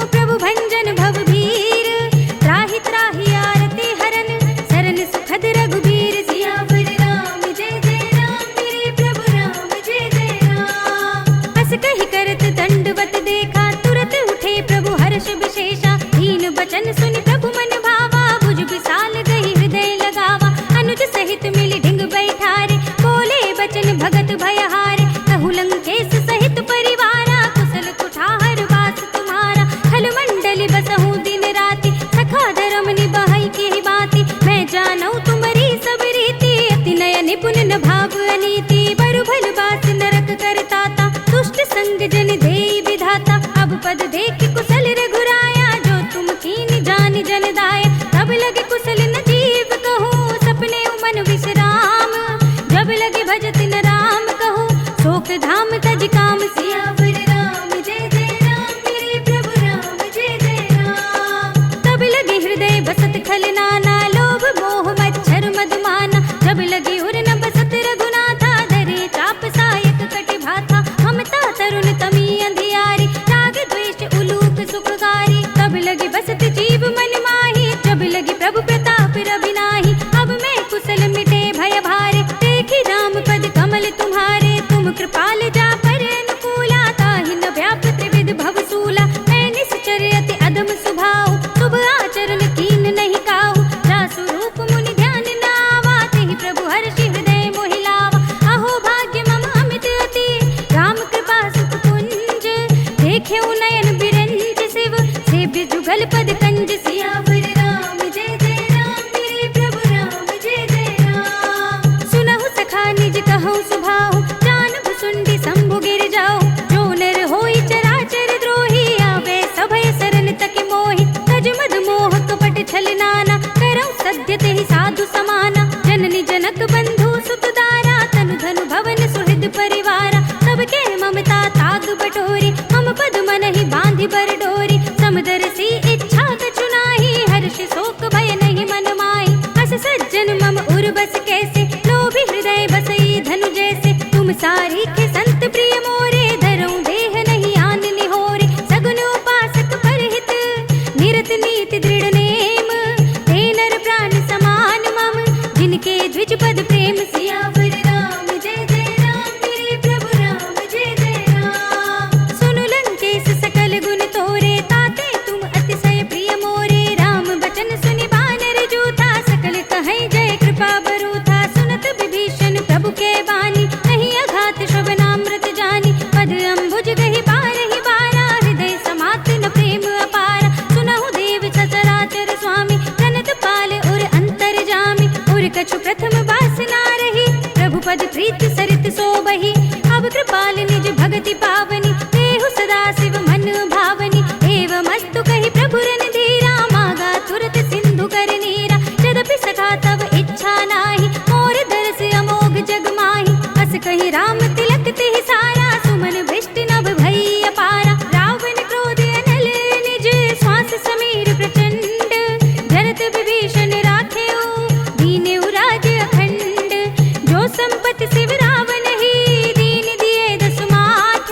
Speaker 1: प्रभु भंजन भव भीर। त्राहि त्राहि आरती हरन, शरण सुखद रघुबीर। सियावर राम जय जय राम, मेरे प्रभु राम जय जय राम। संग जन देई विधाता, अब पद देख कुशल रघुराया, जो तुम कीन जान जन दाया। तब लगे कुशल न जीव कहूँ, सपने मन विश्राम, जब लगे भजत न राम कहूँ, शोक धाम तज काम। सियावर राम जय जय राम, मेरे प्रभु राम जय जय राम। तब लगे हृदय बसत खल नाना, लोभ मोह मच्छर मधुमाना, जब लगे उर न बसत रघुनाथा, धरे चाप सायक कटि भाथा। ममता तरुण तमी अंधियारी, राग द्वेष उलूक सुखकारी, तब लगे बसत जीव मन माही, जब लगे प्रभु प्रताप रवि नाही। अब मैं कुशल मिटे भय भारे, देखी राम पद कमल तुम्हारे, तुम कृपाल जा पर अनुकूला, ताहि न व्याप त्रिविध भवसूला। मैं निश्चर अति अधम स्वभाव, शुभ आचरण कीन नहीं काहू, जासु रूप मुनि ध्यान न आवा, तेहि प्रभु हर्षि हृदय मोहि लावा। अहो भाग्य मम अमित अति, राम कृपा सुख कुंज, देखे नयन बिरंज शिव, सेव्य जुगल पद कंज। सियावर राम जय जय राम, मेरे प्रभु राम जय जय राम। सुनहु सखा निज कहूँ सुभाऊ, जान भुसुंडी शंभु गिर जाओ, जो नर होई चराचर द्रोही, आवे सभय सरन तक मोहि। तज मद मोह कपट छल नाना, करौ सद्य तेहि साधु समाना, जननी जनक बंधु सुत दारा, तनु धनु भवन सुहृद परिवारा। सबके ममता ताग बटोरी, मम पद मनहि बांधि बर डोरी, समदर्शी इच्छा कछु नाही, हर्ष शोक भय नहीं मन माही। अस सज्जन मम उर बस कैसे, लोभी हृदय बसई धनु जैसे, तुम सारी के संत प्रिय मोरे, धरऊं देह नहीं आन निहोरे। सगुन उपासक परहित, निरत नीति दृढ़ नेम, ते नर प्राण समान मम, जिनके द्विज पद प्रेम। सियावर राम जय जय राम, मेरे प्रभु राम जय जय राम। सुनु लंकेश सकल गुण तोरे, ताते तुम अतिशय प्रिय मोरे, राम बचन सुनि बानर जूथा, सकल कहीं जय कृपा बरूथा। सुनत विभीषण प्रभु के बानी, नहीं अघात श्रवणामृत जानी, पद अम्बुज गहि बारहि बारा, हृदय समात न प्रेम अपारा। सुनहु देव सचराचर स्वामी, प्रणत पाल उर अंतर जामी, उर कछु प्रथम वासना रही, प्रभु पद प्रीति सरित सोबहि। अब कृपाल निज भगति पावनी, देहु सदा शिव मन भावनी, एवमस्तु कहि प्रभु रणधीरा, मागा तुरत सिंधु कर नीरा। यद्यपि सखा तब इच्छा नाही, मोर दरस अमोघ जग माही। अस कहि राम तिलक तिहि सारा, सुमन वृष्टि नभ भई अपारा। रावण क्रोध अनल निज, श्वास समीर प्रचंड, जरत विभीषण राखेउ, दीनेउ राज अखंड। जो संपत्ति शिव रावण ही, दीन दिए दसु माठ,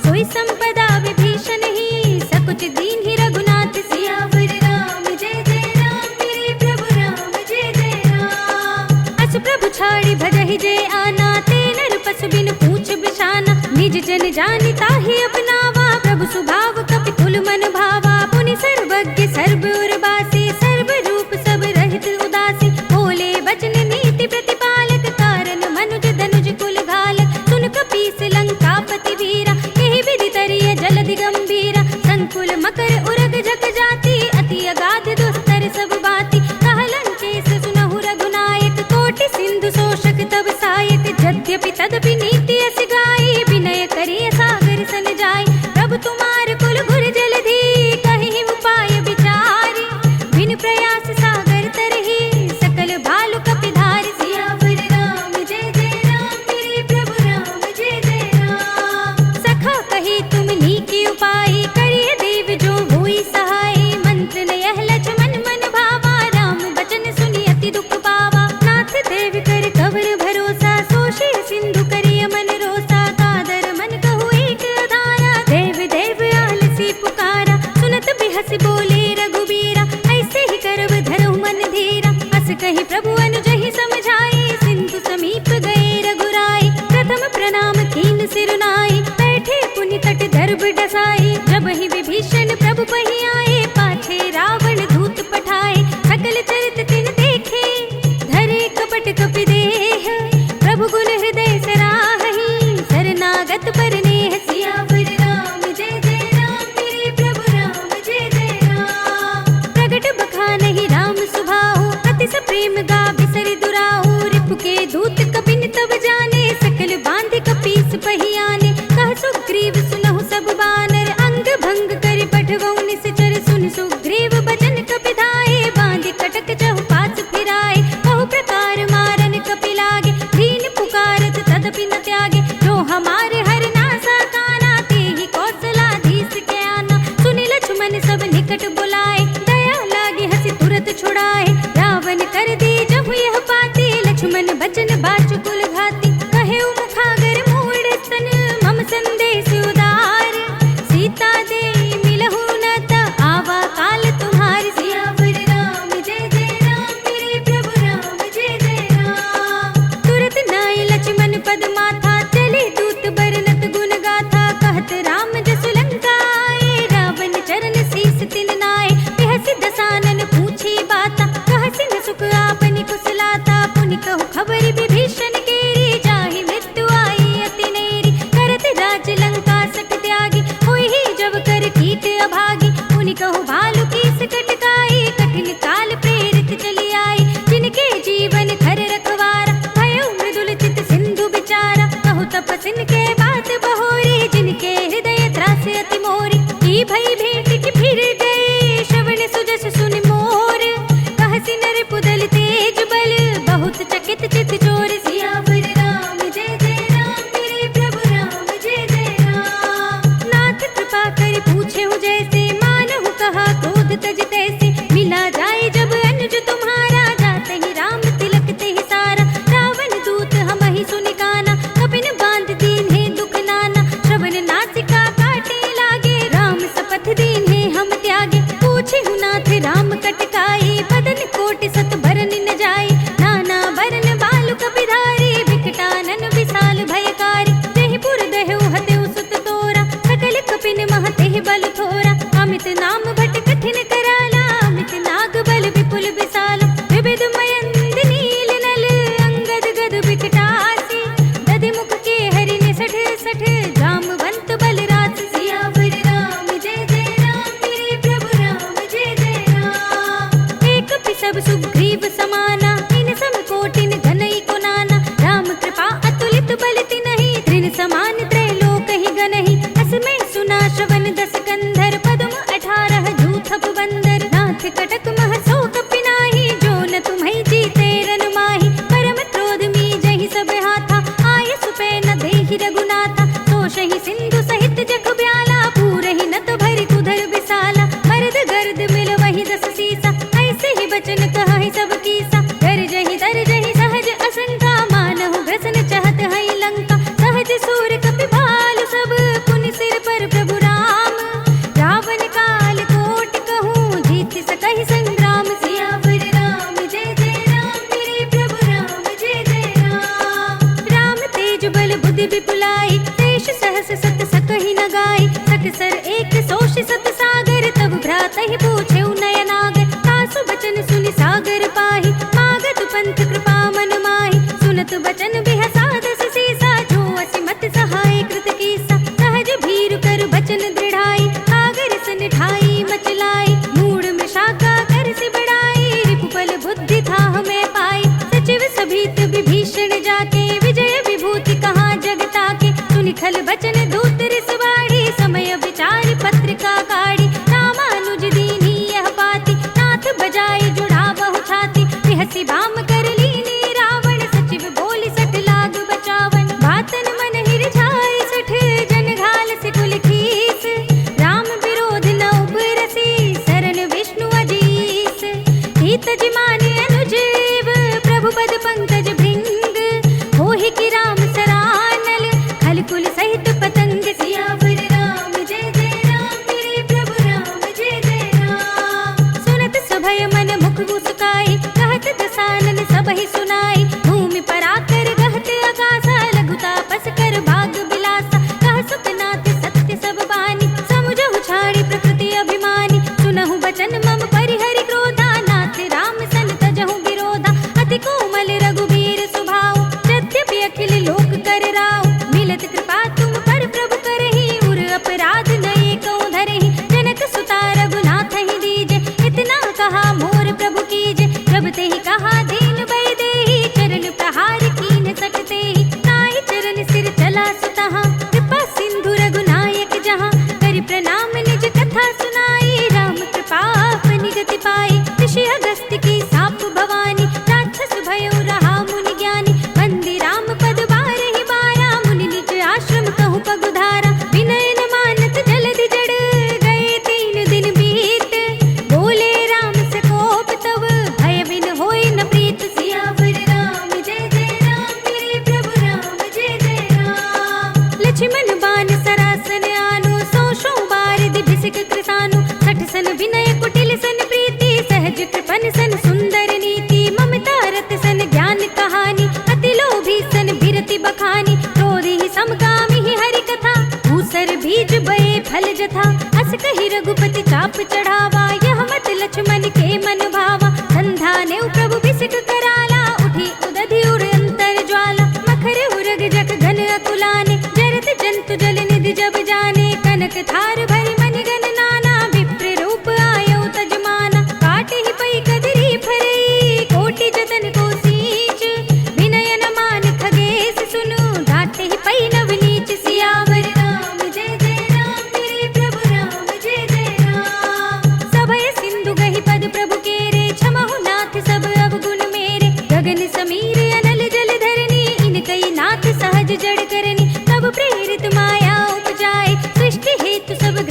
Speaker 1: सोई संपदा विभीषण ही, सकुच दीन ही रघुनाथ। सियावर राम जय जय राम, मेरे प्रभु राम जय जय राम। अस प्रभु छाड़ी भजहि जय आना, ते नर पशु बिन पूछ बिछाना, निज जन जानि ताहि अपनावा, प्रभु सुभाव कपि कुल मन भावा। पुनि सर्वज्ञ सर्व उर्वासी, सर्व रूप सब रहित उदासी, बोले वचन नीति प्रतिपालक, कारण मनुज धनुज कुल घालक। सुन कपीस लंकापति वीरा, एहि विधि तरिय जलधि गंभीरा, संकुल मकर उरग झक जाति, अति अगाध दुस्तर सब बाती। कह लंकेश सुनहु रघुनायक, कोटि सिंधु शोषक तब सायक, यद्यपि तदपि नीति अस गाई, विनय करिय सागर सन जाई। प्रभु तुम्हार कुल गुर जलधि, कहि उपाय विचारी, बिन प्रयास सागर तरहि, सकल भालु कपि धारि। सियावर राम जय जय राम, मेरे प्रभु राम जय जय राम। सखा कही तुम नीकी उपाय, करिय देव जो होई सहाय, मंत्र न यह लक्ष्मण मन भावा, राम बचन सुनि अति दुख पावा। नाथ देव कर कवर भरोसा, सोषे सिंधु करिय मन रोसा, कादर मन कहु एक अधारा, देव देव आलसी पुकारा। सुनत बिहसि बोले रघुबीरा, ऐसे ही करब धरहु मन धीरा। अस कहि प्रभु अनुजहि समझाई, सिंधु समीप गए रघुराई। प्रथम प्रणाम कीन सिरुनाई, बैठे पुनि तट दर्भ डसाई। जब ही विभीषण प्रभु पहि आए, पाछे रावण दूत पठाए। सकल चरित तिन देखे, धरे कपट कपि देह, प्रभु गुण हृदय सराहहि, शरणागत पर नेह। सियावर राम जय जय राम, मेरे प्रभु राम जय जय राम। प्रगट बखानहि राम सुभाऊ, अति सप्रेम गा बिसरि दुराऊ। रिपु के दूत कपिन तब जाने, सकल बांध कपीस पहियाने, कह सुग्रीव कटकाई, बदन कोटि सत बरन न जाई, नाना बरन बालु कपिधारी, बिकटानन विशाल भयकारी, देहि पुर देहु हतेउ सुत तोरा, सकल कपिन महतेहि बल थोरा, अमित नाम भट कठिन कराला, अमित नाग बल विपुल विशाल, विविध मयंद नील नल, अंगद गद बिकटासी, दधि मुख के हरि ने सठ सठ, जामवंत बल राज, सियावर राम जय जय राम, मेरे प्रभु राम जय जय राम। एक पिसब सुग्रीव समाना, इन सम कोटिन घनई को नाना, राम कृपा अतुलित बल तिनहि, तृण समान त्रैलोक ही गनहि, असमय सुना श्रवण दस कंधर, पद्म 18 जूथप बंदर, नाथ कटक महसो कपिनाहि, जो न तुम्हि जीते रन माहि, परम क्रोध मी जहि सब हाथा, आय सुपै न देहि रघुनाथा, तोषहि सिंधु सहित जख ब्याला, पूरहि नत भरि कुधर विसाला, मर्द गर्द मिल वहि दस सीसा, ऐसे ही बचन कहहि सब कीसा, गरजहि तरजहि सहज असंका, मानहु ग्रसन चहत हई लंका, सहज सूर कपि भालु सब, पुनि सिर पर प्रभु राम, रावण काल कोटि कहूँ, जीत सकहि संग्राम, सियावर राम जय जय राम, मेरे प्रभु राम जय जय राम। राम तेज बल बुद्धि विपुलाई, शेष सहस सत सकहि न गाई, सकसर एक सोष सत सागर, तब भ्रातहि पूछेउ नयनागर, तासु बचन सुनि सागर पाहि, मागत पंथ कृपा मन माहि, सुनत बचन बिहसा दस सीसा, जो असिमत सहाय कृत कीसा, सहज भीरु कर बचन दृढ़ाई, सागर सन ठाई मचलाई, मूढ़ मृषा का कर से बढ़ाई, रिपुबल बुद्धि था हमें पाई, सचिव सभीत विभीषण जाके, विजय विभूति कहाँ जगता के, सुनि खल बचन दूत रिसवाड़ी, समय विचार पत्रिका काढ़ी, रामानुज दीनी यह पाती, नाथ बजाई जुड़ा बहु छाती, बिहसी बाम कर लीनी रावण, सचिव बोली सठ लाग बचावन, बातन मन हिरझाई सठ, जन घाल से कुल खीस, राम विरोध न उबरसी, शरण विष्णु अजीस, हित जिमाने अनुजीव, प्रभु पद पंकज भृंग, होहि की राम सरानल, खल कुल सहित पतंग, सियावर राम जय जय राम, मेरे प्रभु राम जय जय राम। सुनत सभय मन मुख मुस्काई, कहत दसानन सबहि सुनाई, भूमि पर आकर गहत आकाशा, लघुता पस कर भाग बिलासा, कह सुखनाथ सत्य सब बानी, समुझहु छाड़ी प्रकृति अभिमानी, सुनहु बचन मम परिहरि क्रोधा, नाथ राम सन तजहु विरोधा, अति कोमल रघुबीर सुभाऊ, यद्यपि अखिल लोक कर राऊ, मिलत कृपा तुम पर प्रभु करहि, उर अपराध नये कौं धरहि, जनक सुता रघुनाथ ही दीजे, इतना कहा मोर प्रभु कीजे, प्रभु तेहि कहा दीन भय देहि, चरण प्रहार कीन सकते ही, ताहि चरण सिर चला सुतहा, कृपा सिंधु रघुनायक जहाँ, करि प्रणाम निज कथा सुनाई, राम कृपा अपनी गति पाई, ऋषि अगस्त्य की साप भवानी, राक्षस भयउ रहा मुनि ज्ञानी, वंदे राम पद बारहि बारा, मुनि निज आश्रम कहूँ पगुधारा, विनय न मानत जलधि जड़, गए 3 दिन बीत, बोले राम से कोप तब, भय बिन होय न प्रीत, सियावर राम जय जय राम, मेरे प्रभु राम जय जय राम। लक्ष्मण बान सरासन आनो, सौ बारिधि भिसिक कृसानु, सठ सन विनय कुटिल सन प्रीति, सहज कृपन सन सुंदर नीति, ममता रत सन ज्ञान कहानी, अति लोभी सन बिरति बखानी, क्रोधी समकामी ही हरि कथा, भूसर बीज बये फल जथा, अस कहि रघुपति चाप चढ़ावा, यह मत लक्ष्मण के मन भावा, संधा ने प्रभु बिसिक कराला, उठी उदधि उड़ अंतर ज्वाला, मखर उरग जग घन अकुलाने, जरत जंतु जल निधि जब जाने, कनक थार भरि मनि गण नाना, विप्र रूप आयो तजमाना, काटे ही पई कदरी फरई, कोटि जतन को सींच, विनय न मान खगेश सुनु, डांटे ही पई नव नीच, सियावर राम जय जय राम, मेरे प्रभु राम जय जय राम। सभय सिंधु गहि पद प्रभु केरे, क्षमहु नाथ सब अवगुण मेरे, गगन समीर अनल जल धरनी, इनकई नाथ सहज जड़ करनी, तब प्रेरित माया उपजाए, सृष्टि हेतु सब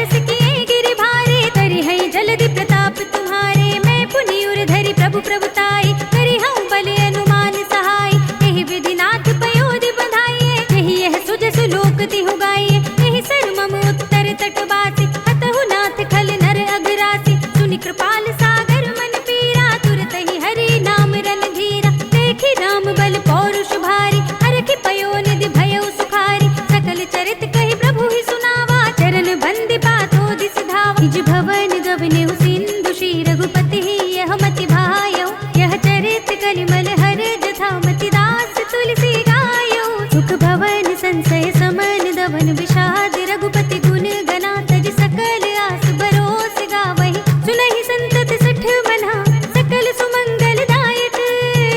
Speaker 1: यस किए गिरि भारे, तरि है जलधि प्रताप तुम्हारे। मैं पुनि उर धरि प्रभु प्रभुताई, करि हूँ बल अनुमान सहाय। एहि विधि नाथ पयोधि बंधाइए, एहि यह सुजसु लोक तिहु गाइए। एहि सर मम उत्तर तटवासी, हतहु नाथ खल नर अघरासी। सुनि कृपाल सागर मन पीरा, तुरत ही हरि नाम रन धीरा। देखि राम बल पौरुष भारी, हरखि पयो निधि भयउ सुखारी। सकल चरित कहि प्रभु ही सुनावा, चरण बंदि पाथो दिस धावा। निज भवन गवनेहु सिंधु श्री रघुपति ही यह मति भायौ। यह चरित कलिमल हर जथा मति दास तुलसी गायौ। सुख भवन संशय समन दवन विषाद, रघुपति गुण गना तज सकल आस बरोस गावहि। सुनहि संतत सठ मना, सकल सुमंगल दायक।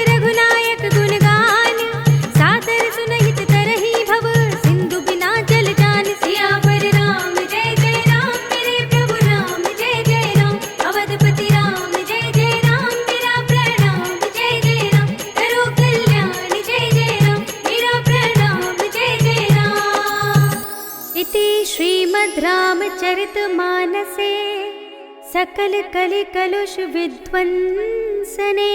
Speaker 1: रघुनायक गुण गान, सादर सुनहित तरहि भव। सिंधु बिना जल जान, सियावर राम जय जय राम। मेरे प्रभु राम जय जय राम। अवधपति राम जय जय राम। मेरा प्रणाम जय जय राम। करो कल्याण जय जय राम। मेरा प्रणाम जय जय राम। इति श्रीमद् रामचरितमानसे सकल कलि कलुष विध्वंसने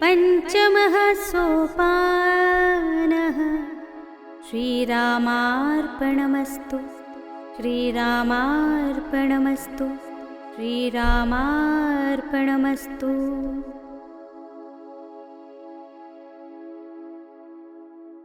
Speaker 1: पंचमः सोपानः। श्रीरामार्पणमस्तु, श्रीरामार्पणमस्तु, श्रीरामार्पणमस्तु।